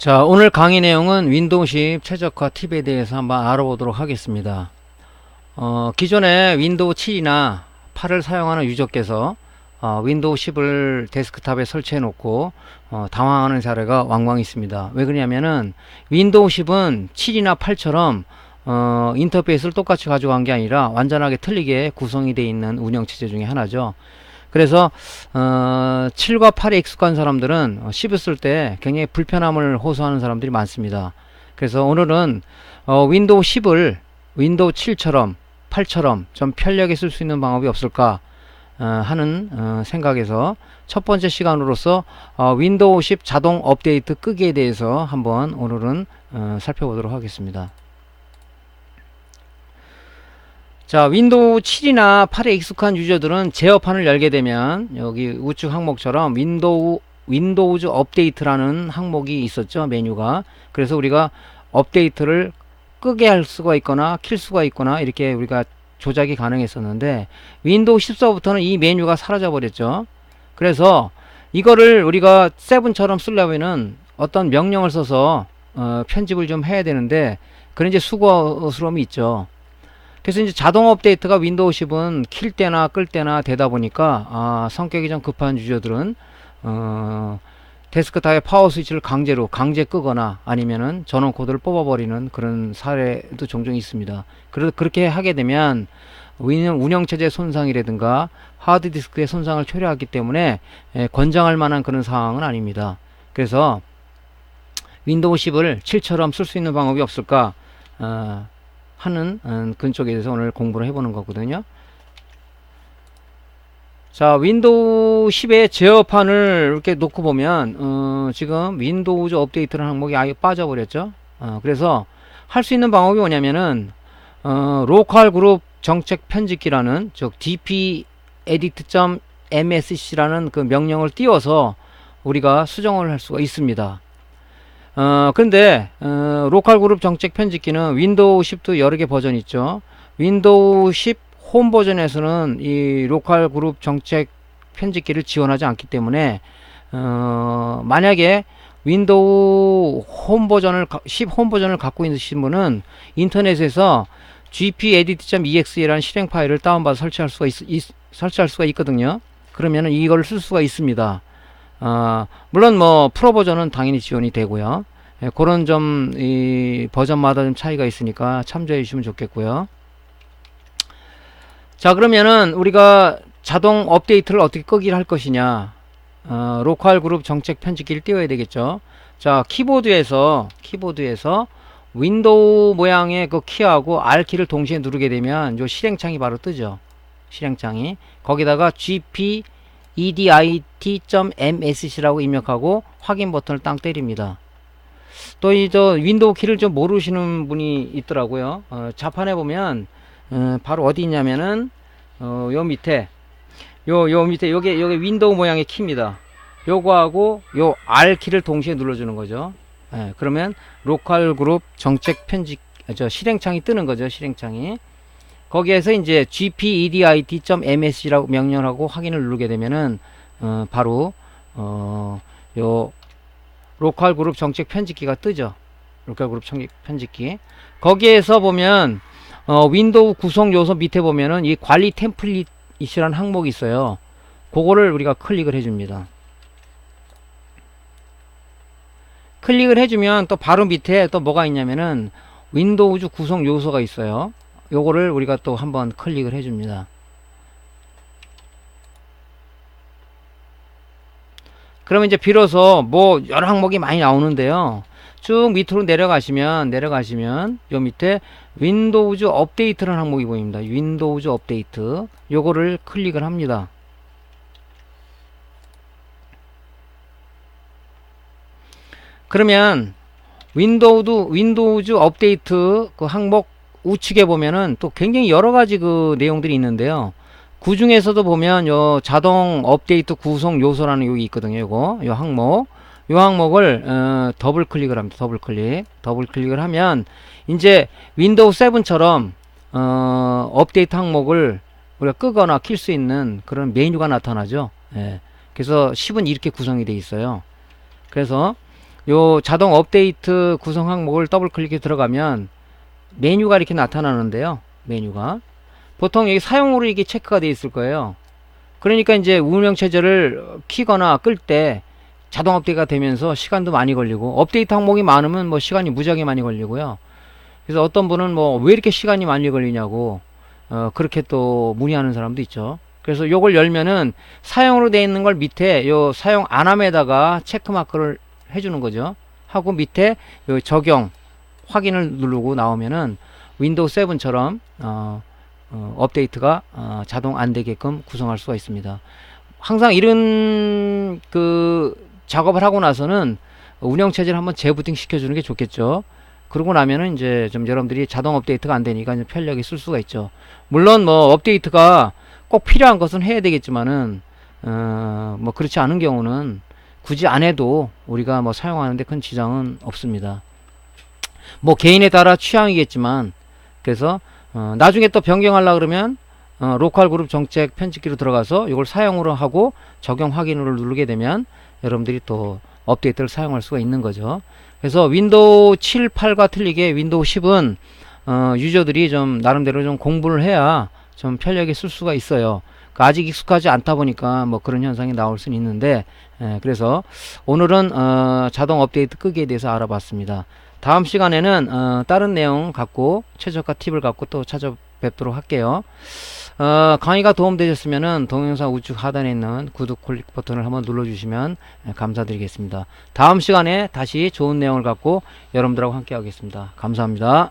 자, 오늘 강의 내용은 윈도우 10 최적화 팁에 대해서 한번 알아보도록 하겠습니다. 기존에 윈도우 7이나 8을 사용하는 유저께서 윈도우 10을 데스크탑에 설치해 놓고 당황하는 사례가 왕왕 있습니다. 왜 그러냐면은 윈도우 10은 7이나 8처럼 인터페이스를 똑같이 가져간 게 아니라 완전하게 틀리게 구성이 되어 있는 운영체제 중에 하나죠. 그래서 7과 8에 익숙한 사람들은 10을 쓸 때 굉장히 불편함을 호소하는 사람들이 많습니다. 그래서 오늘은 윈도우 10을 윈도우 7처럼 8처럼 좀 편리하게 쓸 수 있는 방법이 없을까 하는 생각에서 첫 번째 시간으로서 윈도우 10 자동 업데이트 끄기에 대해서 한번 오늘은 살펴보도록 하겠습니다. 자, 윈도우 7이나 8에 익숙한 유저들은 제어판을 열게 되면 여기 우측 항목처럼 윈도우즈 업데이트라는 항목이 있었죠, 메뉴가. 그래서 우리가 업데이트를 끄게 할 수가 있거나 킬 수가 있거나 이렇게 우리가 조작이 가능했었는데 윈도우 14부터는 이 메뉴가 사라져 버렸죠. 그래서 이거를 우리가 7처럼 쓰려면은 어떤 명령을 써서 편집을 좀 해야 되는데 그런 이제 수고스러움이 있죠. 그래서 이제 자동 업데이트가 윈도우 10은 킬 때나 끌 때나 되다 보니까 성격이 좀 급한 유저들은 데스크탑의 파워 스위치를 강제 끄거나 아니면은 전원 코드를 뽑아버리는 그런 사례도 종종 있습니다. 그래서 그렇게 하게 되면 운영체제 손상이라든가 하드디스크의 손상을 초래하기 때문에 권장할 만한 그런 상황은 아닙니다. 그래서 윈도우 10을 7처럼 쓸 수 있는 방법이 없을까 하는 그쪽에 대해서 오늘 공부를 해보는 거거든요. 자, 윈도우 10의 제어판을 이렇게 놓고 보면 지금 윈도우즈 업데이트라는 항목이 아예 빠져버렸죠. 그래서 할 수 있는 방법이 뭐냐면은 로컬 그룹 정책 편집기라는 즉 dp-edit.msc라는 그 명령을 띄워서 우리가 수정을 할 수가 있습니다. 근데 로컬 그룹 정책 편집기는 윈도우 10도 여러 개 버전 있죠. 윈도우 10 홈 버전에서는 이 로컬 그룹 정책 편집기를 지원하지 않기 때문에 만약에 윈도우 홈 버전을 10 홈 버전을 갖고 있으신 분은 인터넷에서 gpedit.exe라는 실행 파일을 다운받아 설치할 수가 있거든요. 그러면은 이걸 쓸 수가 있습니다. 물론 뭐 프로 버전은 당연히 지원이 되고요. 그런 점 이 버전마다 좀 차이가 있으니까 참조해 주시면 좋겠고요. 자, 그러면은 우리가 자동 업데이트를 어떻게 끄기를 할 것이냐. 로컬 그룹 정책 편집기를 띄워야 되겠죠. 자, 키보드에서 윈도우 모양의 그 키하고 R키를 동시에 누르게 되면 요 실행창이 바로 뜨죠. 실행창이. 거기다가 gpedit.msc라고 입력하고 확인 버튼을 땅 때립니다. 또 이 윈도우 키를 좀 모르시는 분이 있더라고요. 자판에 보면 바로 어디 있냐면은 요 밑에 요 밑에 요게 윈도우 모양의 키입니다. 요거하고 요 R키를 동시에 눌러주는 거죠. 그러면 로컬 그룹 정책 편집 실행창이 뜨는 거죠. 실행창이. 거기에서 이제 gpedit.msc라고 명령하고 확인을 누르게 되면은 바로 요 로컬 그룹 정책 편집기가 뜨죠. 로컬 그룹 정책 편집기. 거기에서 보면 윈도우 구성 요소 밑에 보면은 이 관리 템플릿이라는 항목이 있어요. 그거를 우리가 클릭을 해줍니다. 클릭을 해주면 또 바로 밑에 또 뭐가 있냐면은 윈도우즈 구성 요소가 있어요. 요거를 우리가 또 한번 클릭을 해줍니다. 그러면 이제 비로소 뭐 여러 항목이 많이 나오는데요. 쭉 밑으로 내려가시면 요 밑에 윈도우즈 업데이트라는 항목이 보입니다. 윈도우즈 업데이트. 요거를 클릭을 합니다. 그러면 윈도우즈 업데이트 그 항목 우측에 보면은 또 굉장히 여러 가지 그 내용들이 있는데요. 그 중에서도 보면 요 자동 업데이트 구성 요소라는 여기 있거든요. 요 항목을 더블 클릭을 합니다. 더블 클릭을 하면 이제 윈도우 7처럼 업데이트 항목을 우리가 끄거나 킬 수 있는 그런 메뉴가 나타나죠. 그래서 10은 이렇게 구성이 되어 있어요. 그래서 요 자동 업데이트 구성 항목을 더블 클릭해 들어가면 메뉴가 이렇게 나타나는데요. 메뉴가 보통 여기 사용으로 이게 체크가 되어 있을 거예요. 그러니까 이제 운영체제를 키거나 끌 때 자동 업데이트가 되면서 시간도 많이 걸리고, 업데이트 항목이 많으면 뭐 시간이 무지하게 많이 걸리고요. 그래서 어떤 분은 뭐 왜 이렇게 시간이 많이 걸리냐고 그렇게 또 문의하는 사람도 있죠. 그래서 요걸 열면은 사용으로 되어 있는 걸 밑에 요 사용 안함에다가 체크 마크를 해주는 거죠. 하고 밑에 요 적용 확인을 누르고 나오면은 윈도우 7처럼 업데이트가 자동 안 되게끔 구성할 수가 있습니다. 항상 이런 그 작업을 하고 나서는 운영체제를 한번 재부팅 시켜주는 게 좋겠죠. 그러고 나면은 이제 좀 여러분들이 자동 업데이트가 안 되니까 이제 편리하게 쓸 수가 있죠. 물론 뭐 업데이트가 꼭 필요한 것은 해야 되겠지만은 뭐 그렇지 않은 경우는 굳이 안 해도 우리가 뭐 사용하는데 큰 지장은 없습니다. 뭐 개인에 따라 취향이겠지만, 그래서 나중에 또 변경하려 그러면 로컬 그룹 정책 편집기로 들어가서 이걸 사용으로 하고 적용 확인을 누르게 되면 여러분들이 또 업데이트를 사용할 수가 있는 거죠. 그래서 윈도우 7, 8과 틀리게 윈도우 10은 유저들이 좀 나름대로 좀 공부를 해야 좀 편리하게 쓸 수가 있어요. 그러니까 아직 익숙하지 않다 보니까 뭐 그런 현상이 나올 수는 있는데, 그래서 오늘은 자동 업데이트 끄기에 대해서 알아봤습니다. 다음 시간에는 다른 내용 갖고 최저가 팁을 갖고 또 찾아뵙도록 할게요. 강의가 도움되셨으면 동영상 우측 하단에 있는 구독 클릭 버튼을 한번 눌러주시면 감사드리겠습니다. 다음 시간에 다시 좋은 내용을 갖고 여러분들하고 함께 하겠습니다. 감사합니다.